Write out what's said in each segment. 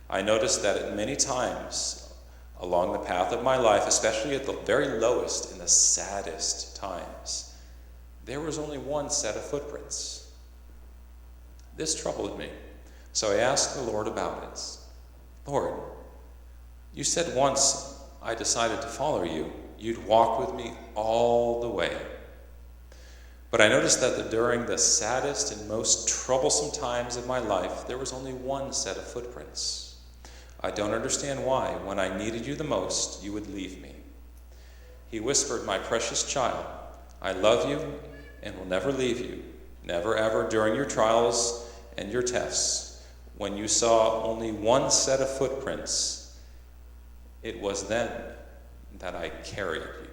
I noticed that at many times along the path of my life, especially at the very lowest, in the saddest times, there was only one set of footprints. This troubled me, so I asked the Lord about it. Lord, you said once I decided to follow you, you'd walk with me all the way. But I noticed that during the saddest and most troublesome times of my life, there was only one set of footprints. I don't understand why, when I needed you the most, you would leave me. He whispered, my precious child, I love you and will never leave you, never ever during your trials and your tests. When you saw only one set of footprints, it was then that I carried you.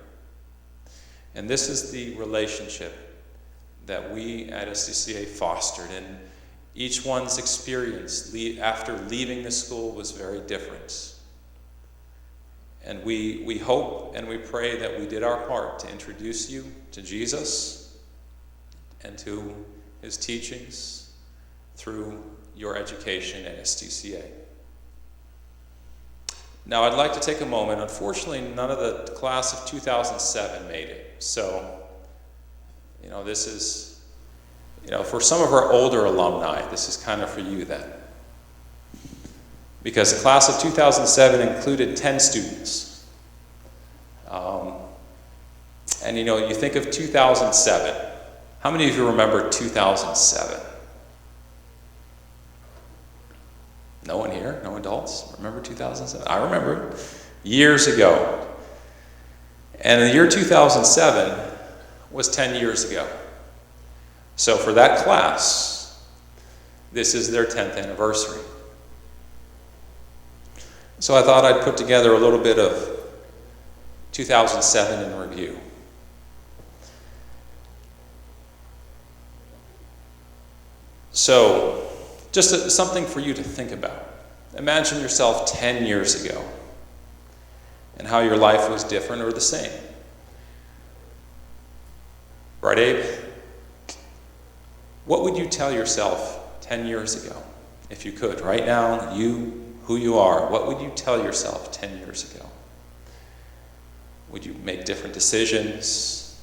And this is the relationship that we at SCCA fostered, and each one's experience after leaving the school was very different. And we hope and we pray that we did our part to introduce you to Jesus and to his teachings through your education at STCA. Now I'd like to take a moment. Unfortunately, none of the class of 2007 made it. So, this is, for some of our older alumni, this is kind of for you then. Because the class of 2007 included 10 students. And you think of 2007. How many of you remember 2007? No one here? No adults? Remember 2007? I remember it. Years ago. And the year 2007 was 10 years ago. So for that class, this is their 10th anniversary. So I thought I'd put together a little bit of 2007 in review. So, just something for you to think about. Imagine yourself 10 years ago and how your life was different or the same. Right, Abe? What would you tell yourself 10 years ago? If you could, right now, who you are, what would you tell yourself 10 years ago? Would you make different decisions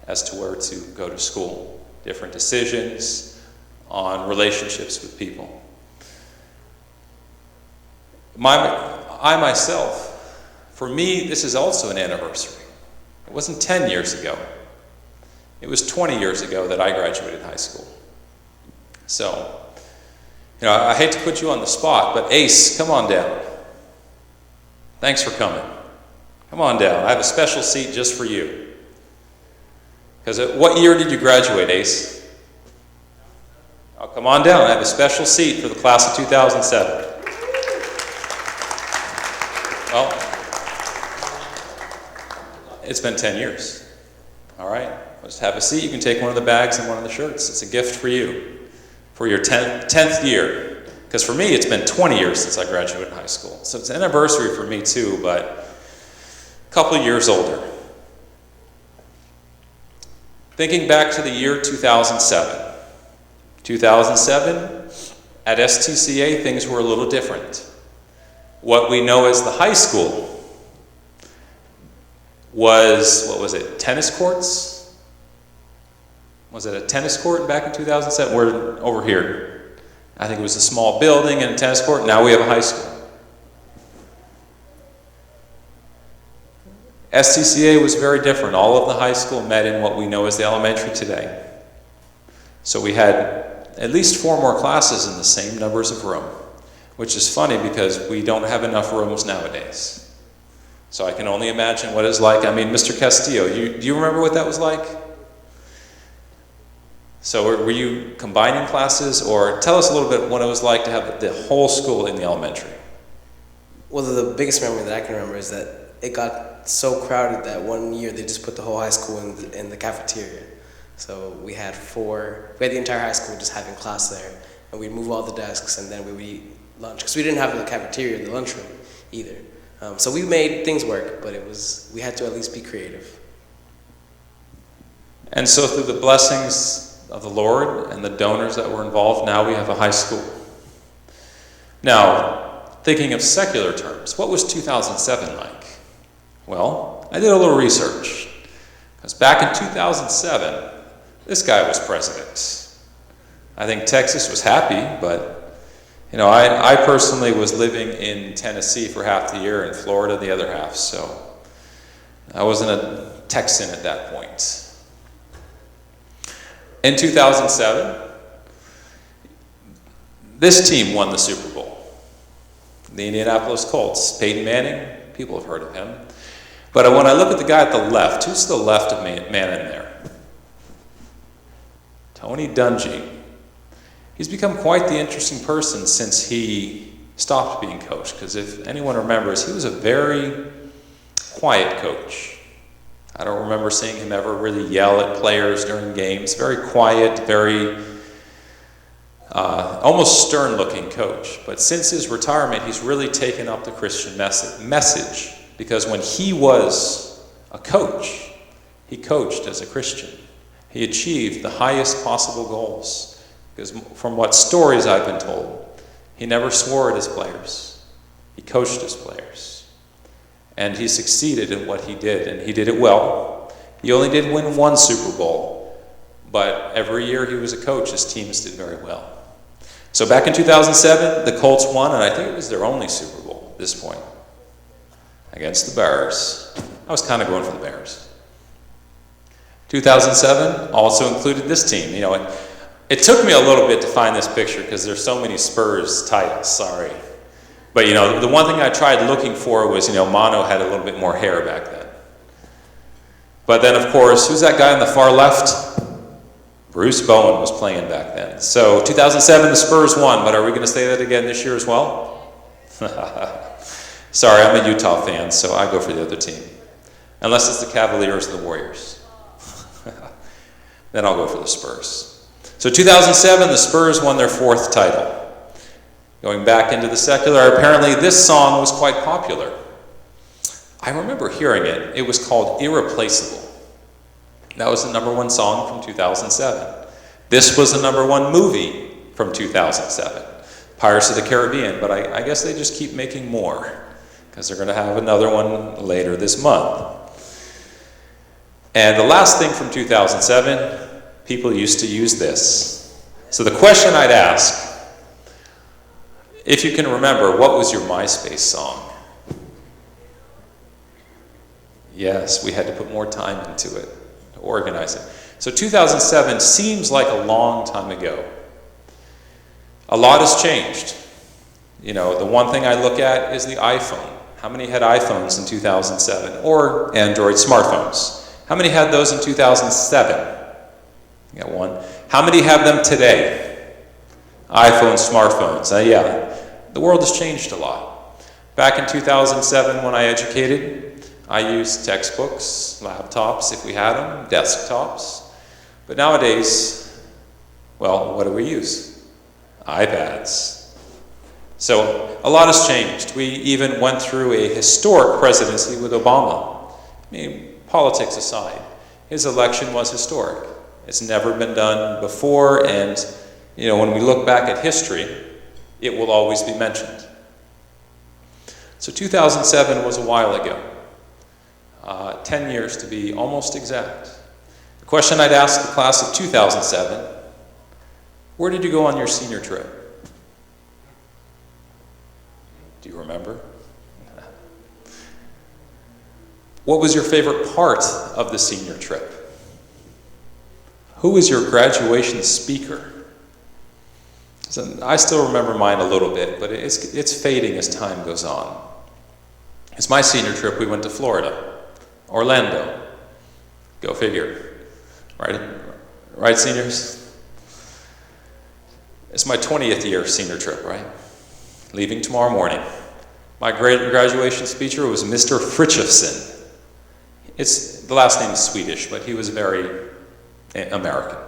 as to where to go to school? Different decisions on relationships with people? I myself, for me, this is also an anniversary. It wasn't 10 years ago. It was 20 years ago that I graduated high school. So, I hate to put you on the spot, but Ace, come on down. Thanks for coming. Come on down. I have a special seat just for you. Because what year did you graduate, Ace? Oh, come on down. I have a special seat for the class of 2007. Well, it's been 10 years. All right? Just have a seat. You can take one of the bags and one of the shirts. It's a gift for you for your 10th year. Because for me, it's been 20 years since I graduated high school. So it's an anniversary for me too, but a couple of years older. Thinking back to the year 2007. 2007, at STCA, things were a little different. What we know as the high school was, tennis courts? Was it a tennis court back in 2007? We're over here. I think it was a small building and a tennis court. Now we have a high school. STCA was very different. All of the high school met in what we know as the elementary today. So we had at least 4 more classes in the same numbers of room, which is funny because we don't have enough rooms nowadays. So I can only imagine what it's like. Mr. Castillo, do you remember what that was like? So were you combining classes, or tell us a little bit what it was like to have the whole school in the elementary? Well, the biggest memory that I can remember is that it got so crowded that one year they just put the whole high school in the cafeteria. So we had the entire high school just having class there, and we'd move all the desks, and then we would eat lunch, because we didn't have the cafeteria, the lunchroom either. So we made things work, but we had to at least be creative. And so through the blessings of the Lord and the donors that were involved, now we have a high school. Now, thinking of secular terms, what was 2007 like? Well, I did a little research. Because back in 2007, this guy was president. I think Texas was happy, but I personally was living in Tennessee for half the year and Florida the other half, so I wasn't a Texan at that point. In 2007, this team won the Super Bowl. The Indianapolis Colts. Peyton Manning, people have heard of him. But when I look at the guy at the left, who's to the left of Manning there? Tony Dungy. He's become quite the interesting person since he stopped being coach, because if anyone remembers, he was a very quiet coach. I don't remember seeing him ever really yell at players during games. Very quiet, very almost stern-looking coach. But since his retirement, he's really taken up the Christian message, because when he was a coach, he coached as a Christian. He achieved the highest possible goals. Because from what stories I've been told, he never swore at his players. He coached his players. And he succeeded in what he did, and he did it well. He only did win one Super Bowl, but every year he was a coach, his teams did very well. So back in 2007, the Colts won, and I think it was their only Super Bowl at this point, against the Bears. I was kind of going for the Bears. 2007 also included this team. It took me a little bit to find this picture because there's so many Spurs titles, sorry. But the one thing I tried looking for was, Mono had a little bit more hair back then. But then, of course, who's that guy on the far left? Bruce Bowen was playing back then. So 2007, the Spurs won, but are we going to say that again this year as well? Sorry, I'm a Utah fan, so I go for the other team. Unless it's the Cavaliers or the Warriors. Then I'll go for the Spurs. So 2007, the Spurs won their fourth title. Going back into the secular, apparently this song was quite popular. I remember hearing it. It was called Irreplaceable. That was the #1 song from 2007. This was the #1 movie from 2007, Pirates of the Caribbean, but I guess they just keep making more because they're going to have another one later this month. And the last thing from 2007, people used to use this. So the question I'd ask, if you can remember, what was your MySpace song? Yes, we had to put more time into it, to organize it. So 2007 seems like a long time ago. A lot has changed. The one thing I look at is the iPhone. How many had iPhones in 2007? Or Android smartphones? How many had those in 2007? You got one. How many have them today? iPhones, smartphones. Yeah, the world has changed a lot. Back in 2007 when I educated, I used textbooks, laptops if we had them, desktops. But nowadays, well, what do we use? iPads. So a lot has changed. We even went through a historic presidency with Obama. Politics aside, his election was historic. It's never been done before, and when we look back at history, it will always be mentioned. So 2007 was a while ago, 10 years to be almost exact. The question I'd ask the class of 2007, where did you go on your senior trip? Do you remember? What was your favorite part of the senior trip? Who was your graduation speaker? So I still remember mine a little bit, but it's fading as time goes on. It's my senior trip, we went to Florida, Orlando. Go figure. Right, seniors? It's my 20th year senior trip, right? Leaving tomorrow morning. My graduation speaker was Mr. Frithiofsen. The last name is Swedish, but he was very American.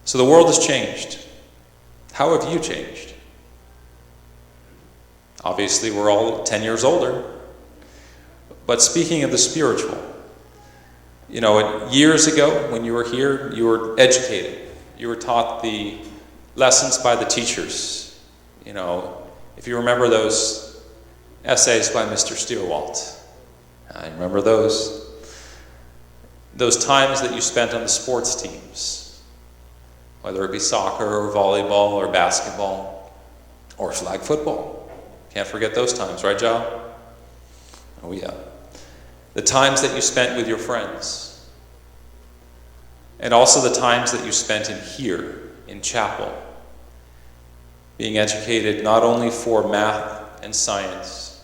So the world has changed. How have you changed? Obviously, we're all 10 years older. But speaking of the spiritual, years ago when you were here, you were educated. You were taught the lessons by the teachers. If you remember those essays by Mr. Stierwalt, I remember those. Those times that you spent on the sports teams, whether it be soccer or volleyball or basketball or flag football. Can't forget those times, right, Joe? Oh, yeah. The times that you spent with your friends. And also the times that you spent in here, in chapel, being educated not only for math and science,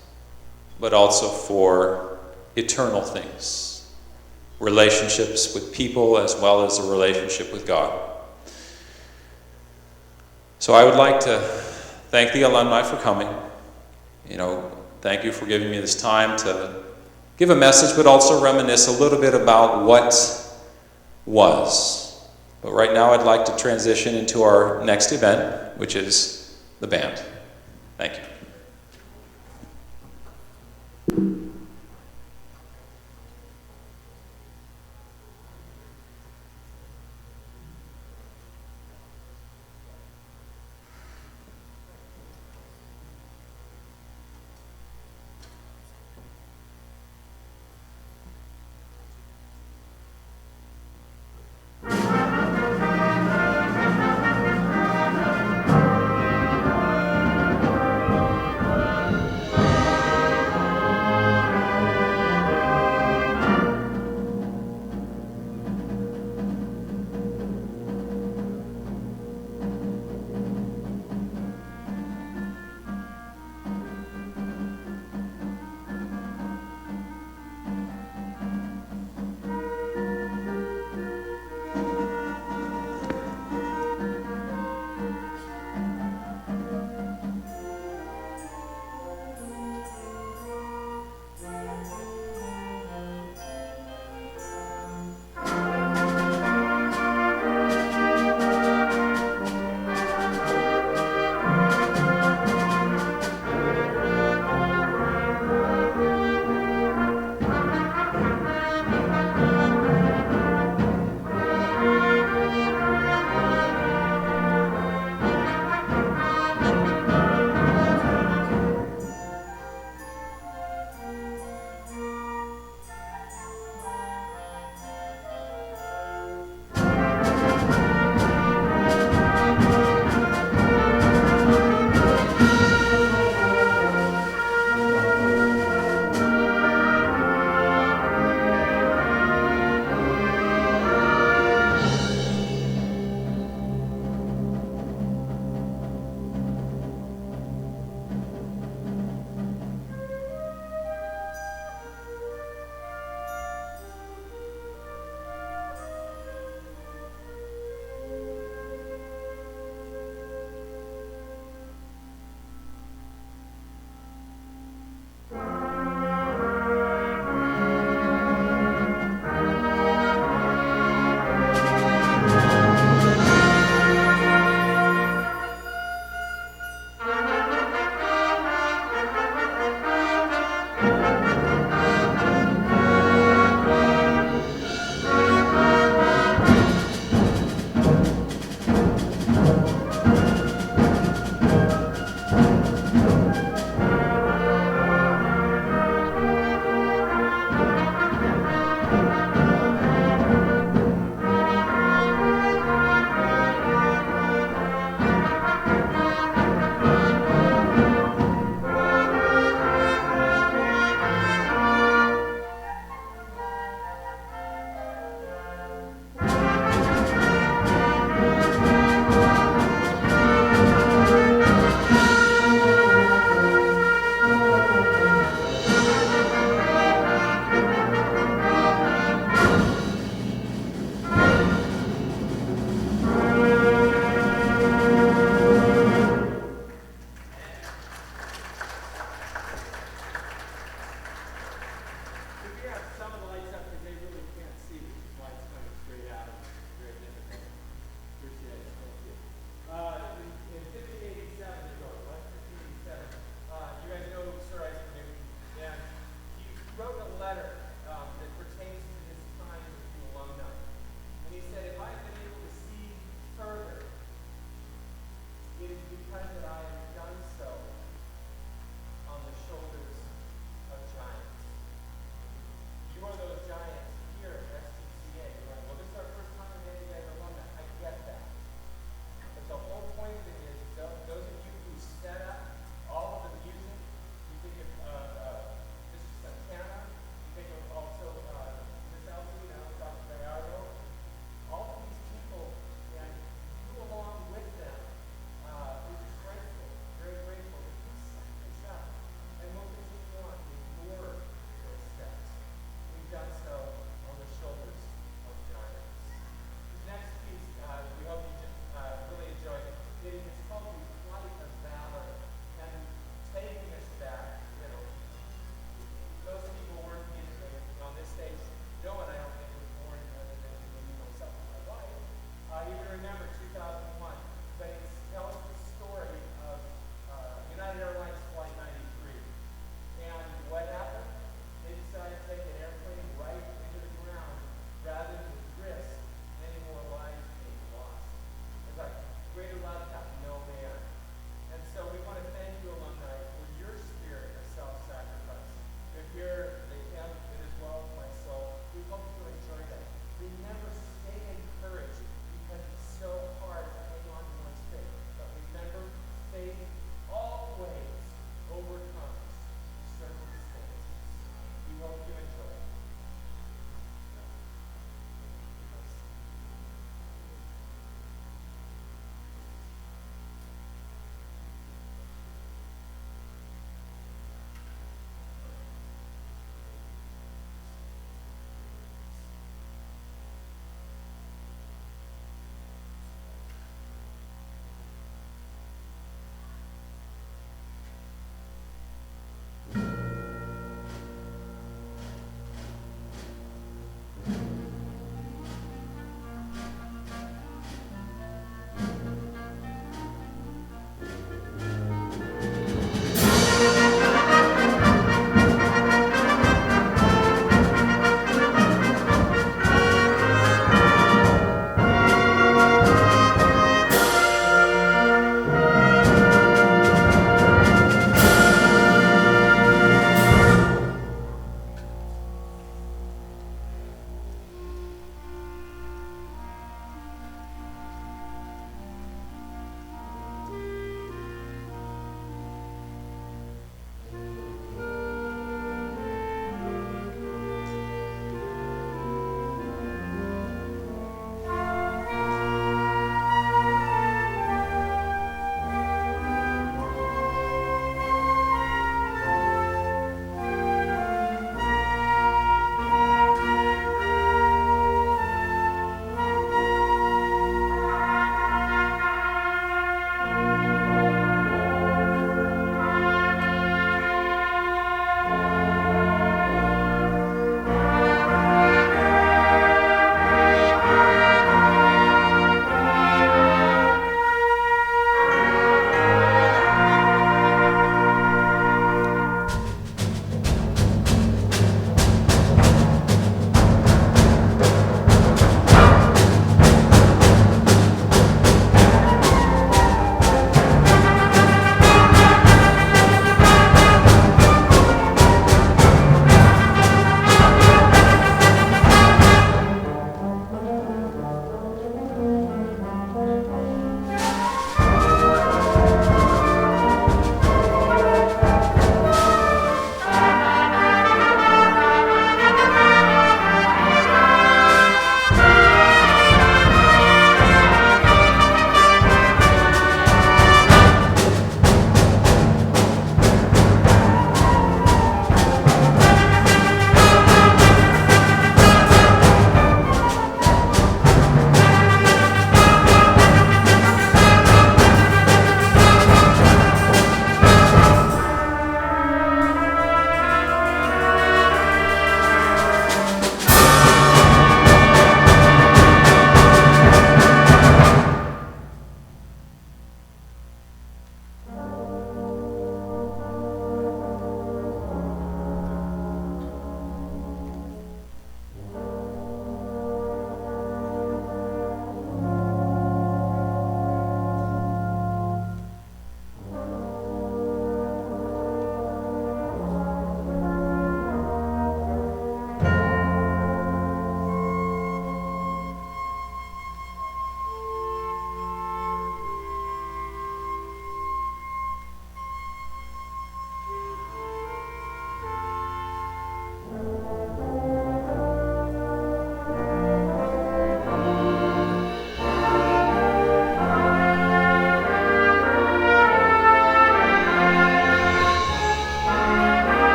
but also for eternal things, relationships with people as well as a relationship with God. So I would like to thank the alumni for coming. Thank you for giving me this time to give a message, but also reminisce a little bit about what was. But right now I'd like to transition into our next event, which is the band. Thank you.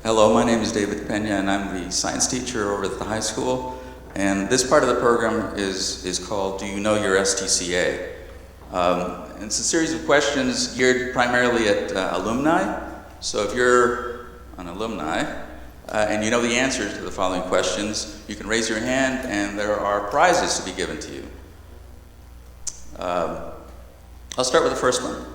Hello, my name is David Pena, and I'm the science teacher over at the high school. And this part of the program is called Do You Know Your STCA? And it's a series of questions geared primarily at alumni. So if you're an alumni and you know the answers to the following questions, you can raise your hand and there are prizes to be given to you. I'll start with the first one.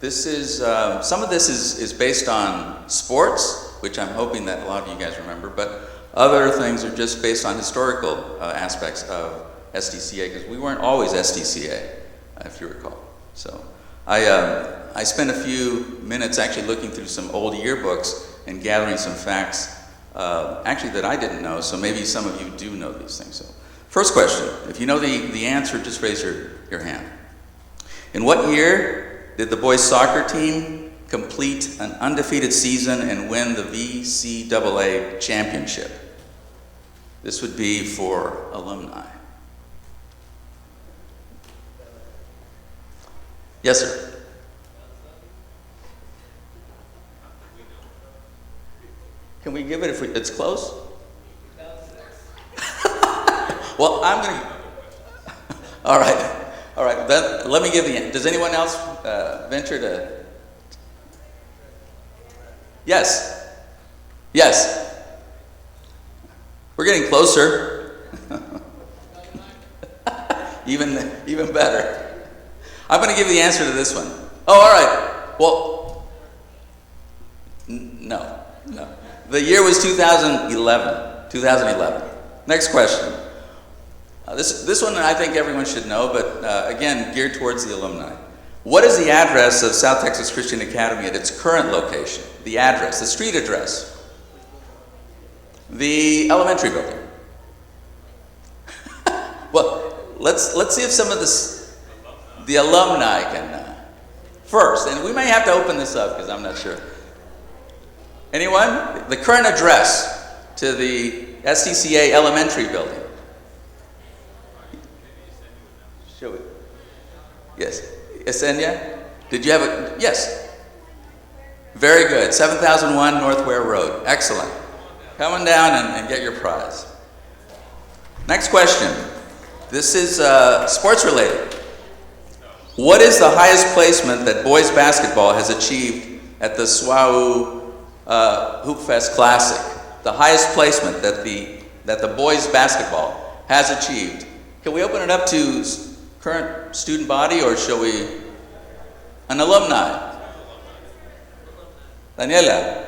This is, some of this is based on sports, which I'm hoping that a lot of you guys remember, but other things are just based on historical aspects of STCA, because we weren't always STCA, if you recall. So I spent a few minutes actually looking through some old yearbooks and gathering some facts, actually that I didn't know, so maybe some of you do know these things. So, first question, if you know the answer, just raise your hand. In what year did the boys soccer team complete an undefeated season and win the VCAA championship? This would be for alumni. Yes, sir. Can we give it if it's close? Well, I'm going to... All right. All right, then let me give the answer. Does anyone else venture to? Yes. Yes. We're getting closer. even better. I'm going to give the answer to this one. Oh, all right. Well, no. The year was 2011. 2011. Next question. This one I think everyone should know, but again, geared towards the alumni. What is the address of South Texas Christian Academy at its current location? The address, the street address. The elementary building. Well, let's see if some of the alumni can first, and we may have to open this up because I'm not sure. Anyone? The current address to the STCA elementary building. Show it. Yes. Yesenia? Did you have a... Yes. Very good. 7001 North Ware Road. Excellent. Come on down and get your prize. Next question. This is sports related. What is the highest placement that boys basketball has achieved at the SWAU Hoop Fest Classic? The highest placement that the boys basketball has achieved. Can we open it up to current student body, or shall we? An alumni. Daniela.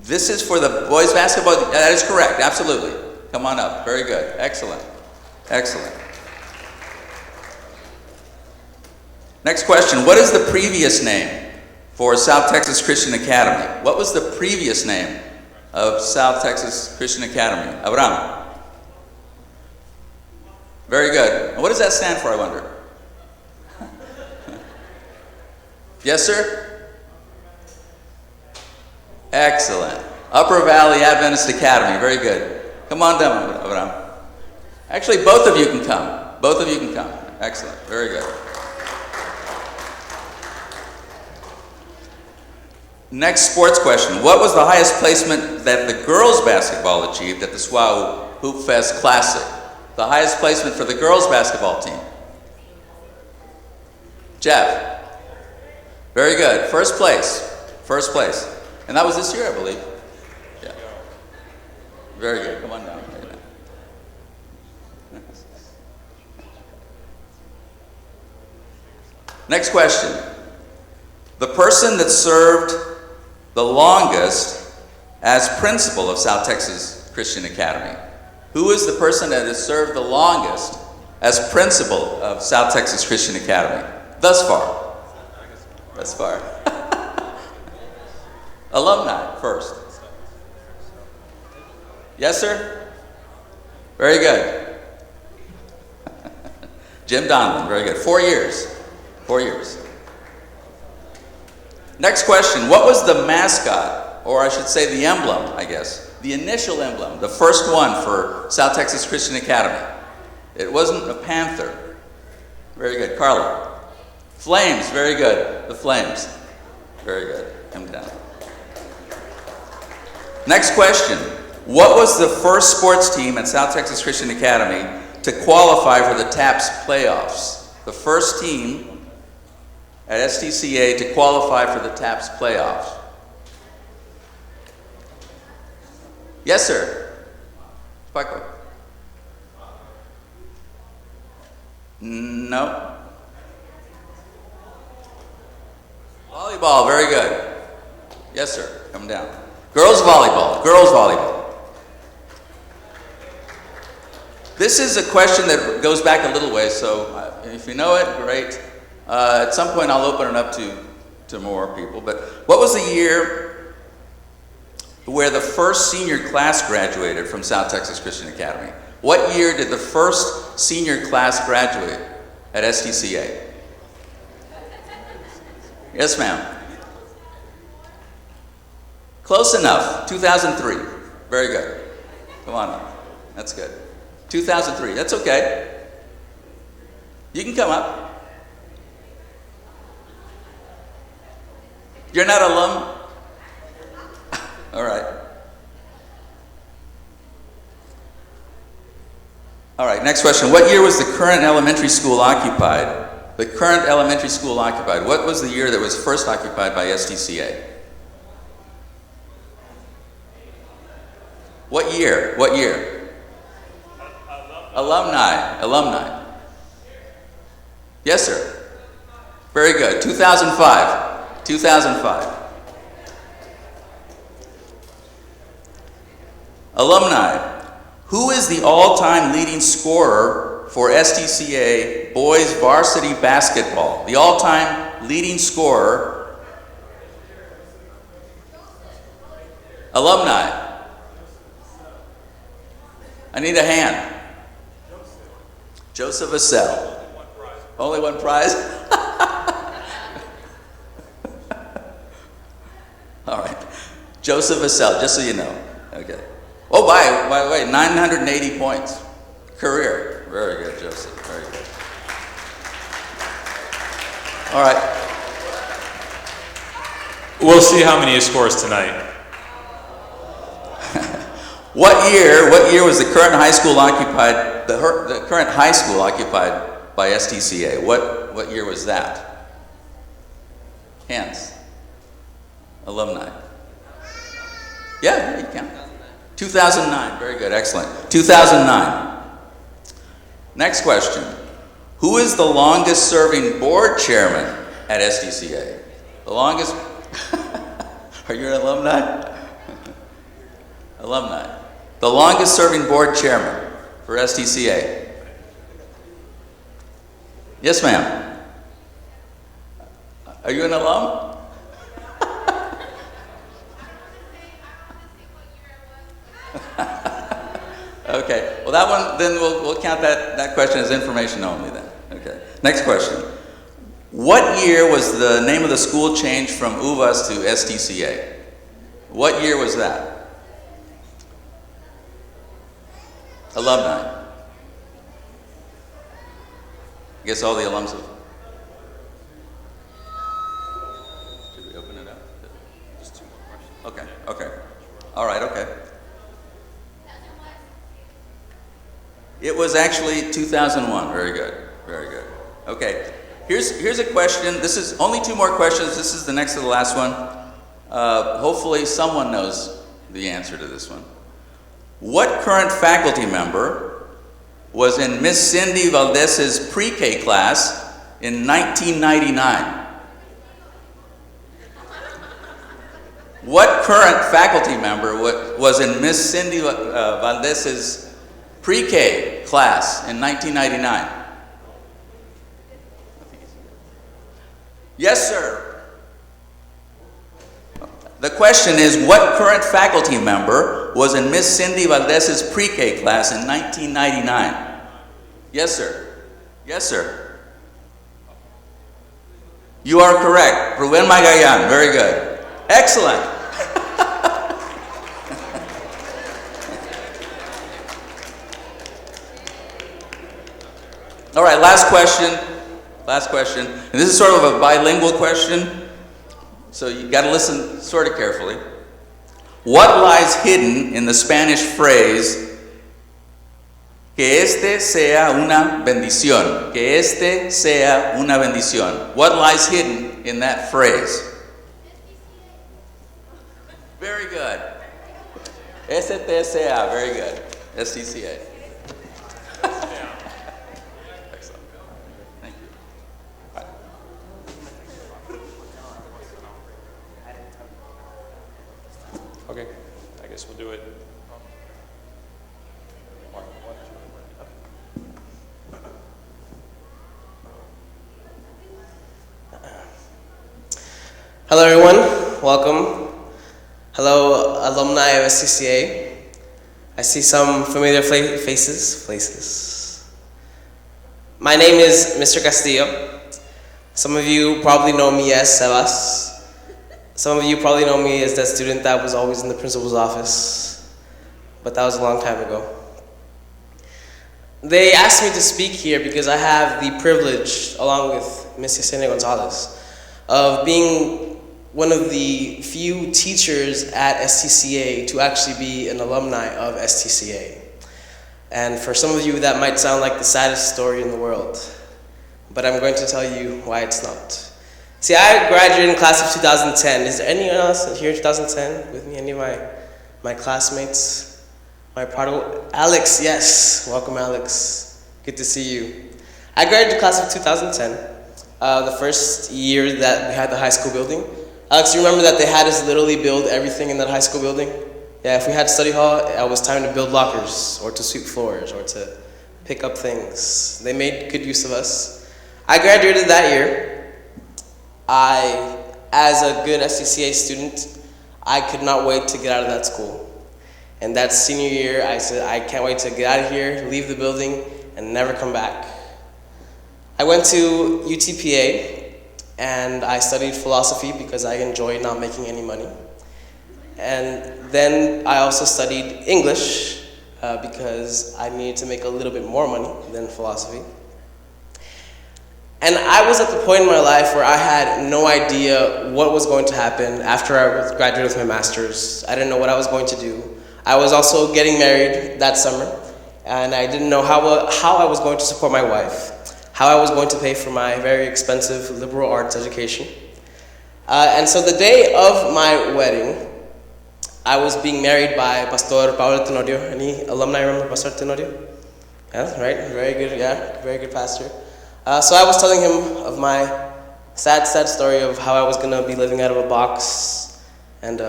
This is for the boys basketball. That is correct, absolutely. Come on up. Very good. Excellent. Excellent. Next question. What is the previous name for South Texas Christian Academy? What was the previous name of South Texas Christian Academy? Abraham. Very good. And what does that stand for, I wonder? Yes, sir? Excellent. Upper Valley Adventist Academy. Very good. Come on down, Abraham. Actually, both of you can come. Both of you can come. Excellent. Very good. Next sports question. What was the highest placement that the girls basketball achieved at the SWAU Hoop Fest Classic? The highest placement for the girls basketball team. Jeff. Very good. First place. First place. And that was this year, I believe. Yeah. Very good. Come on down. Next question. The person that served the longest as principal of South Texas Christian Academy. Who is the person that has served the longest as principal of South Texas Christian Academy? Thus far. Thus far. Alumni first. Yes, sir? Very good. Jim Donlin, very good. 4 years. 4 years. Next question. What was the mascot, or I should say the emblem, I guess, the initial emblem, the first one for South Texas Christian Academy? It wasn't a panther. Very good. Carla. Flames. Very good. The Flames. Very good. Come down. Next question. What was the first sports team at South Texas Christian Academy to qualify for the TAPS playoffs? The first team at STCA to qualify for the TAPS playoffs. Yes, sir. Paco. No. Volleyball, very good. Yes, sir. Come down. Girls volleyball. Girls volleyball. This is a question that goes back a little way, so if you know it, great. At some point, I'll open it up to more people. But what was the year where the first senior class graduated from South Texas Christian Academy? What year did the first senior class graduate at STCA? Yes, ma'am. Close enough. 2003. Very good. Come on up. That's good. 2003. That's okay. You can come up. You're not alum? All right. All right, next question. What year was the current elementary school occupied? The current elementary school occupied. What was the year that was first occupied by STCA? What year? What year? Alumni. Alumni. Yes, sir. Very good. 2005. 2005. Alumni. Who is the all-time leading scorer for STCA boys varsity basketball? The all-time leading scorer. Alumni. I need a hand. Joseph Valle. Only one prize? All right. Joseph Valle, just so you know. Okay. Oh, by the way, 980 points. Career. Very good, Joseph. Very good. All right. We'll see how many he scores tonight. What year was the current high school occupied, the current high school occupied by STCA? What year was that? Hands. Alumni. Yeah, you can. 2009. Very good. Excellent. 2009. Next question. Who is the longest serving board chairman at STCA? The longest. Are you an alumni? Alumni. The longest serving board chairman for STCA. Yes, ma'am. Are you an alum? Okay. Well, that one, then we'll count that question as information only then. Okay. Next question. What year was the name of the school changed from UVAS to STCA? What year was that? Alumni. I guess all the alums have. Should we open it up? Just two more questions. Okay, okay. All right, okay. It was actually 2001. Very good, very good. Okay, here's a question. This is only two more questions. This is the next to the last one. Hopefully someone knows the answer to this one. What current faculty member was in Miss Cindy Valdez's pre-K class in 1999? What current faculty member was in Miss Cindy Valdez's pre-K class in 1999? Yes, sir. The question is, what current faculty member was in Miss Cindy Valdez's pre-K class in 1999? Yes, sir. Yes, sir. You are correct. Ruben Magayan. Very good. Excellent. All right, last question. Last question. And this is sort of a bilingual question. So you got to listen sort of carefully. What lies hidden in the Spanish phrase, que este sea una bendición? Que este sea una bendición. What lies hidden in that phrase? Very good. STCA, very good. STCA. Excellent. Thank you. Okay, I guess we'll do it. Hello everyone, welcome. Hello alumni of SCCA. I see some familiar faces. My name is Mr. Castillo. Some of you probably know me as Sebas. Some of you probably know me as that student that was always in the principal's office, but that was a long time ago. They asked me to speak here because I have the privilege, along with Ms. Yesenia Gonzalez, of being one of the few teachers at STCA to actually be an alumni of STCA. And for some of you, that might sound like the saddest story in the world, but I'm going to tell you why it's not. See, I graduated in class of 2010. Is there anyone else here in 2010 with me? Any of my classmates? My prodigal? Alex, yes. Welcome, Alex. Good to see you. I graduated in class of 2010, the first year that we had the high school building. Alex, you remember that they had us literally build everything in that high school building? Yeah, if we had study hall, it was time to build lockers, or to sweep floors, or to pick up things. They made good use of us. I graduated that year. As a good SCCA student, I could not wait to get out of that school. And that senior year, I said, I can't wait to get out of here, leave the building, and never come back. I went to UTPA, and I studied philosophy because I enjoy not making any money. And then I also studied English because I needed to make a little bit more money than philosophy. And I was at the point in my life where I had no idea what was going to happen after I graduated with my master's. I didn't know what I was going to do. I was also getting married that summer, and I didn't know how I was going to support my wife, how I was going to pay for my very expensive liberal arts education. And so the day of my wedding, I was being married by Pastor Paulo Tenorio. Any alumni remember Pastor Tenorio? Yeah, right, very good, yeah, very good pastor. So I was telling him of my sad story of how I was gonna be living out of a box and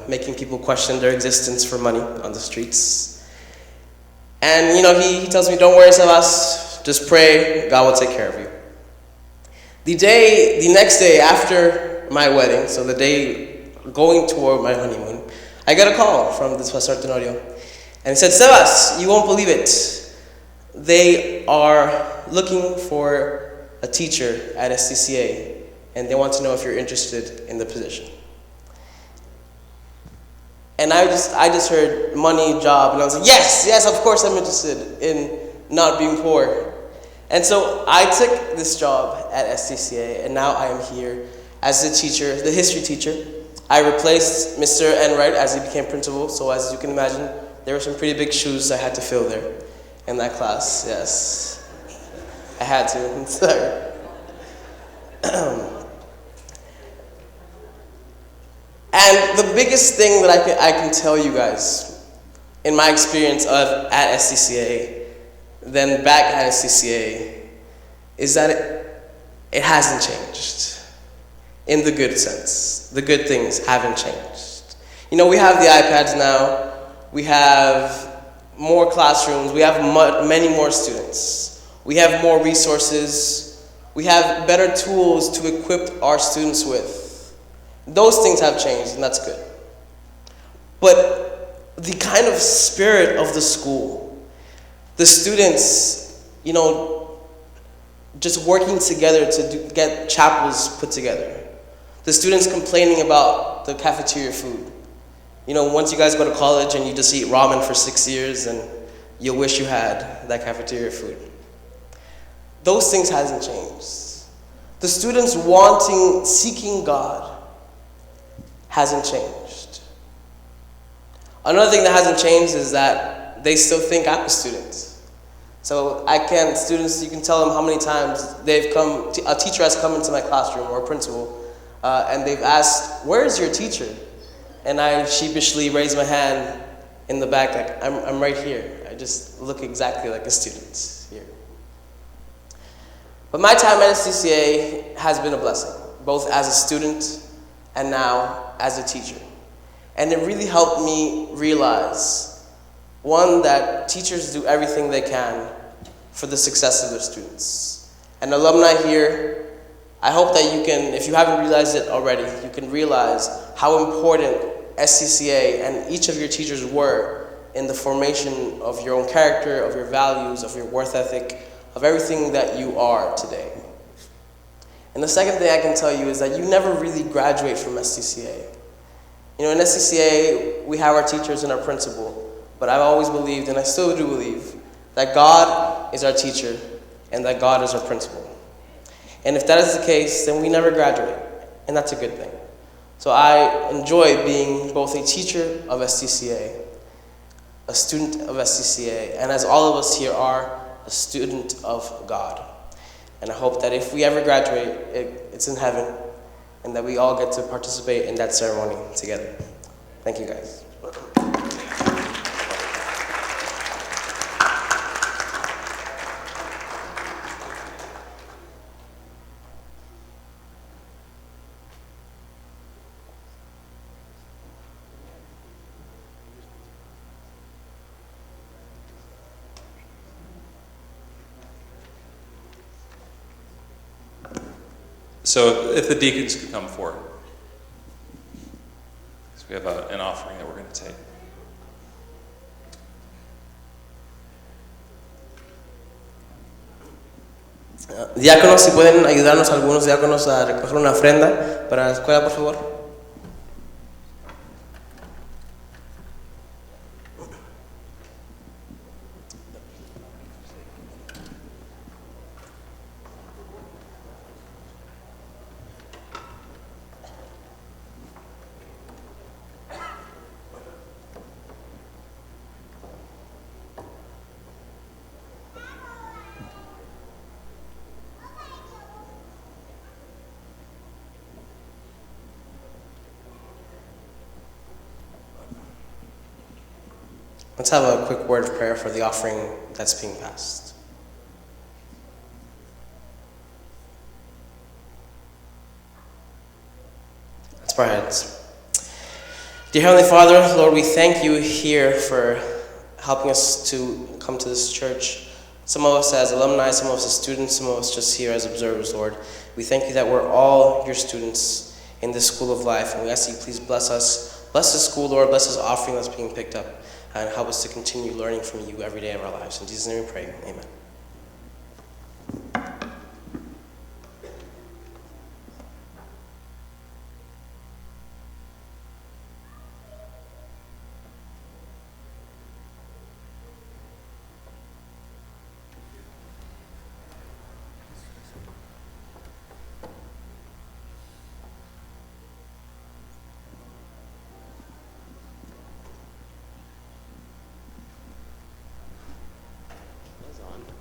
making people question their existence for money on the streets. And he tells me, don't worry, Sebas, just pray, God will take care of you. The next day after my wedding, so the day going toward my honeymoon, I got a call from this Pastor Tenorio. And he said, Sebas, you won't believe it. They are looking for a teacher at STCA, and they want to know if you're interested in the position. And I just heard money, job, and I was like, yes, of course I'm interested in not being poor. And so I took this job at STCA, and now I am here as the teacher, the history teacher. I replaced Mr. Enright as he became principal, so as you can imagine, there were some pretty big shoes I had to fill there in that class, yes. I had to, sorry. And the biggest thing that I can tell you guys, in my experience at SCCA, then back at SCCA, is that it hasn't changed. In the good sense. The good things haven't changed. We have the iPads now, we have more classrooms, we have many more students. We have more resources. We have better tools to equip our students with. Those things have changed, and that's good. But the kind of spirit of the school, the students, just working together to get chapels put together. The students complaining about the cafeteria food. Once you guys go to college and you just eat ramen for 6 years and you'll wish you had that cafeteria food. Those things hasn't changed. The students seeking God, hasn't changed. Another thing that hasn't changed is that they still think I'm a student. So students, you can tell them how many times a teacher has come into my classroom or a principal, and they've asked, "Where is your teacher?" And I sheepishly raise my hand in the back, like, I'm right here. I just look exactly like a student here. But my time at SCCA has been a blessing, both as a student and now as a teacher. And it really helped me realize, one, that teachers do everything they can for the success of their students. And alumni here, I hope that you can, if you haven't realized it already, you can realize how important SCCA and each of your teachers were in the formation of your own character, of your values, of your worth ethic, of everything that you are today. And the second thing I can tell you is that you never really graduate from SCCA. You know, in SCCA, we have our teachers and our principal, but I've always believed, and I still do believe, that God is our teacher and that God is our principal. And if that is the case, then we never graduate, and that's a good thing. So I enjoy being both a teacher of SCCA, a student of SCCA, and as all of us here are, a student of God. And I hope that if we ever graduate, it's in heaven, and that we all get to participate in that ceremony together. Thank you, guys. So if the deacons could come forward. So we have an offering that we're going to take. Diáconos, si pueden ayudarnos algunos diáconos a recoger una ofrenda para la escuela, por favor. Let's have a quick word of prayer for the offering that's being passed. Let's bow our heads. Dear Heavenly Father, Lord, we thank you here for helping us to come to this church. Some of us as alumni, some of us as students, some of us just here as observers, Lord. We thank you that we're all your students in this school of life, and we ask that you please bless us. Bless this school, Lord. Bless this offering that's being picked up, and help us to continue learning from you every day of our lives. In Jesus' name we pray. Amen. On.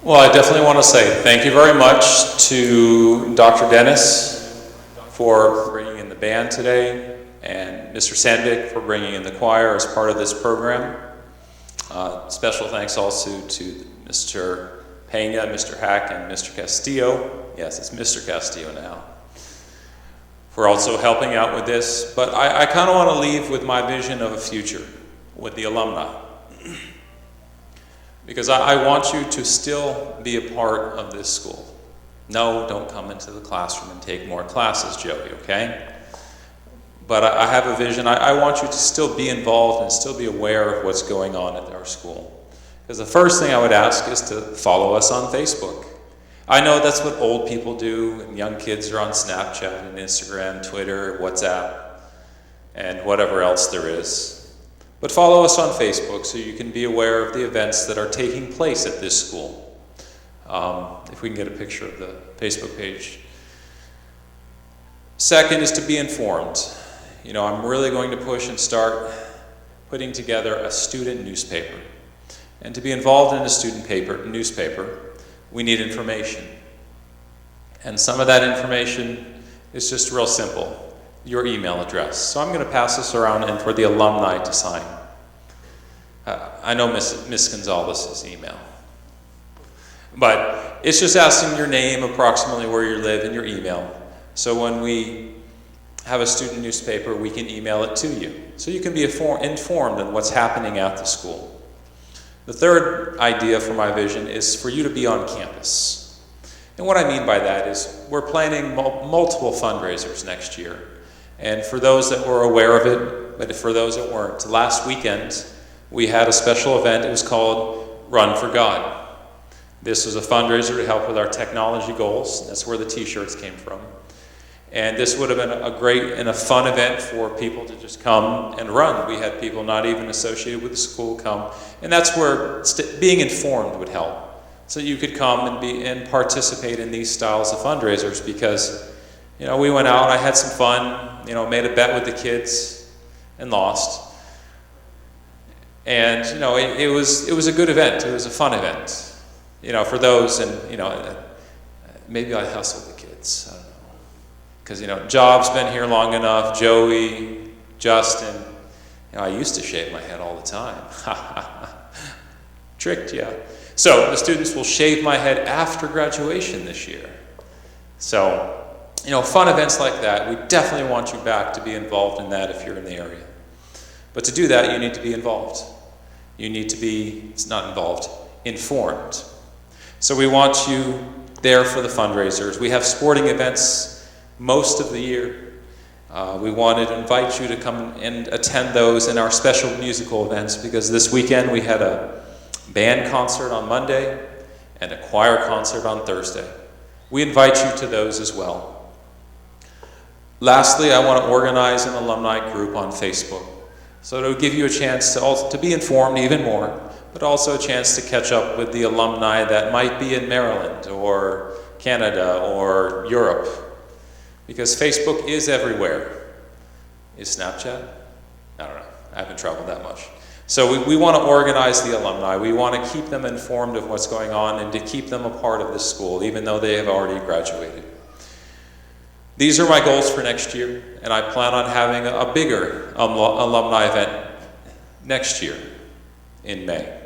Well, I definitely want to say thank you very much to Dr. Dennis for bringing in the band today, and Mr. Sandvik for bringing in the choir as part of this program. Special thanks also to Mr. Pena, Mr. Hack, and Mr. Castillo. Yes, it's Mr. Castillo now, for also helping out with this. But I kind of want to leave with my vision of a future with the alumni. Because I want you to still be a part of this school. No, don't come into the classroom and take more classes, Joey, okay? But I have a vision. I want you to still be involved and still be aware of what's going on at our school. Because the first thing I would ask is to follow us on Facebook. I know that's what old people do, and young kids are on Snapchat and Instagram, Twitter, WhatsApp, and whatever else there is. But follow us on Facebook so you can be aware of the events that are taking place at this school. If we can get a picture of the Facebook page. Second is to be informed. You know, I'm really going to push and start putting together a student newspaper. And to be involved in a student newspaper, we need information. And some of that information is just real simple. Your email address. So I'm going to pass this around and for the alumni to sign. I know Miss Gonzalez's email. But it's just asking your name, approximately where you live, and your email. So when we have a student newspaper, we can email it to you. So you can be informed on what's happening at the school. The third idea for my vision is for you to be on campus. And what I mean by that is we're planning multiple fundraisers next year. And for those that were aware of it, but for those that weren't, last weekend we had a special event. It was called Run for God. This was a fundraiser to help with our technology goals. That's where the t-shirts came from. And this would have been a great and a fun event for people to just come and run. We had people not even associated with the school come. And that's where being informed would help. So you could come and participate in these styles of fundraisers because, you know, we went out, I had some fun, you know, made a bet with the kids and lost. And, you know, it was a good event. It was a fun event, you know, for those. And, you know, maybe I hustled the kids. I don't know. Because, you know, Job's been here long enough, Joey, Justin. You know, I used to shave my head all the time. Tricked you. So the students will shave my head after graduation this year. So, you know, fun events like that, we definitely want you back to be involved in that if you're in the area. But to do that, you need to be involved. You need to be, it's not involved, informed. So we want you there for the fundraisers. We have sporting events most of the year. We wanted to invite you to come and attend those in our special musical events because this weekend we had a band concert on Monday and a choir concert on Thursday. We invite you to those as well. Lastly, I want to organize an alumni group on Facebook. So it'll give you a chance to be informed even more, but also a chance to catch up with the alumni that might be in Maryland or Canada or Europe. Because Facebook is everywhere. Is Snapchat? I don't know. I haven't traveled that much. So we want to organize the alumni. We want to keep them informed of what's going on and to keep them a part of this school, even though they have already graduated. These are my goals for next year, and I plan on having a bigger alumni event next year in May.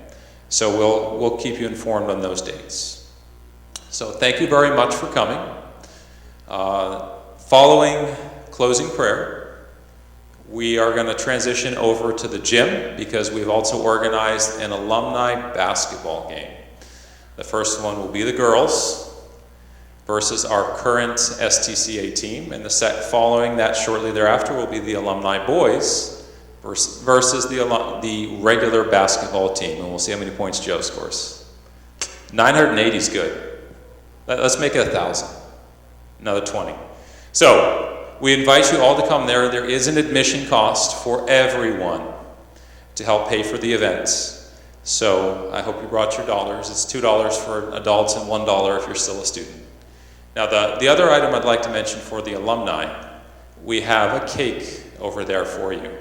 So we'll keep you informed on those dates. So thank you very much for coming. Following closing prayer, we are going to transition over to the gym because we've also organized an alumni basketball game. The first one will be the girls versus our current STCA team, and following that shortly thereafter will be the alumni boys versus the regular basketball team, and we'll see how many points Joe scores. 980 is good. Let's make it 1,000. Another 20. So we invite you all to come there. There is an admission cost for everyone to help pay for the events. So I hope you brought your dollars. It's $2 for adults and $1 if you're still a student. Now the other item I'd like to mention for the alumni, we have a cake over there for you,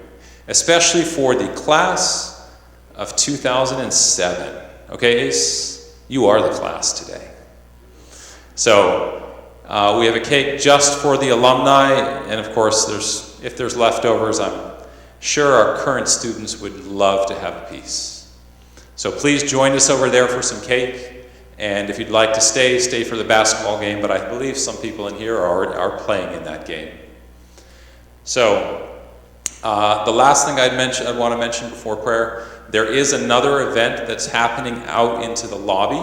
especially for the class of 2007. Okay, you are the class today. So we have a cake just for the alumni, and of course, if there's leftovers, I'm sure our current students would love to have a piece. So please join us over there for some cake, and if you'd like to stay for the basketball game, but I believe some people in here are playing in that game. So the last thing I want to mention before prayer, there is another event that's happening out into the lobby.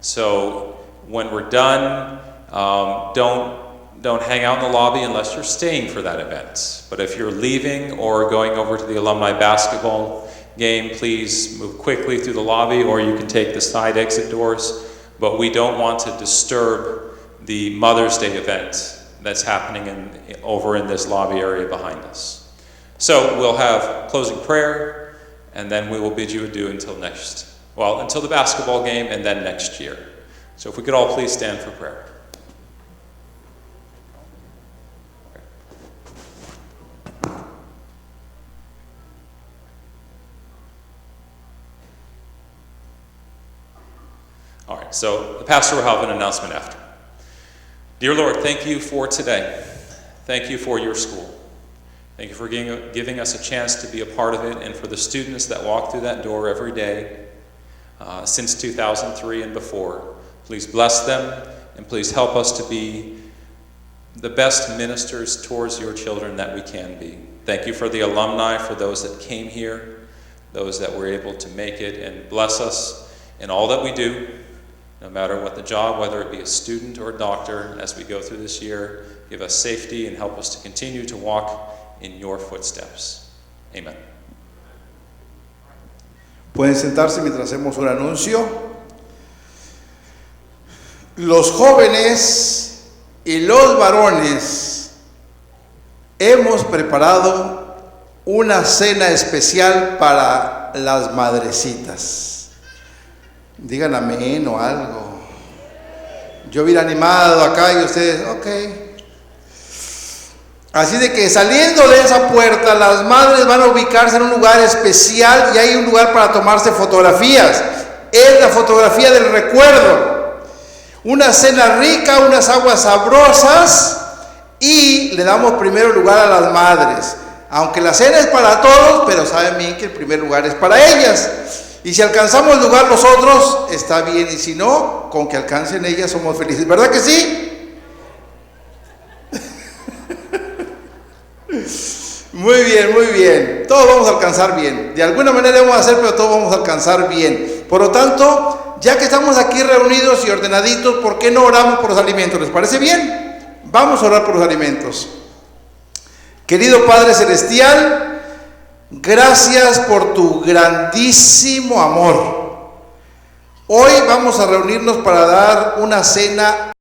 So when we're done, don't hang out in the lobby unless you're staying for that event. But if you're leaving or going over to the alumni basketball game, please move quickly through the lobby, or you can take the side exit doors. But we don't want to disturb the Mother's Day event that's happening over in this lobby area behind us. So we'll have closing prayer, and then we will bid you adieu until the basketball game and then next year. So if we could all please stand for prayer. All right, so the pastor will have an announcement after. Dear Lord, thank you for today. Thank you for your school. Thank you for giving us a chance to be a part of it, and for the students that walk through that door every day since 2003 and before. Please bless them, and please help us to be the best ministers towards your children that we can be. Thank you for the alumni, for those that came here, those that were able to make it, and bless us in all that we do, no matter what the job, whether it be a student or a doctor, as we go through this year. Give us safety and help us to continue to walk in your footsteps. Amen. Pueden sentarse mientras hacemos un anuncio. Los jóvenes y los varones hemos preparado una cena especial para las madrecitas. Digan amén o algo. Yo hubiera animado acá y ustedes, ok. Así de que saliendo de esa puerta, las madres van a ubicarse en un lugar especial y hay un lugar para tomarse fotografías. Es la fotografía del recuerdo. Una cena rica, unas aguas sabrosas, y le damos primero lugar a las madres. Aunque la cena es para todos, pero saben bien que el primer lugar es para ellas. Y si alcanzamos el lugar nosotros, está bien. Y si no, con que alcancen ellas somos felices. ¿Verdad que sí? Muy bien, muy bien. Todos vamos a alcanzar bien. De alguna manera vamos a hacer, pero todos vamos a alcanzar bien. Por lo tanto, ya que estamos aquí reunidos y ordenaditos, ¿por qué no oramos por los alimentos? ¿Les parece bien? Vamos a orar por los alimentos. Querido Padre Celestial, gracias por tu grandísimo amor. Hoy vamos a reunirnos para dar una cena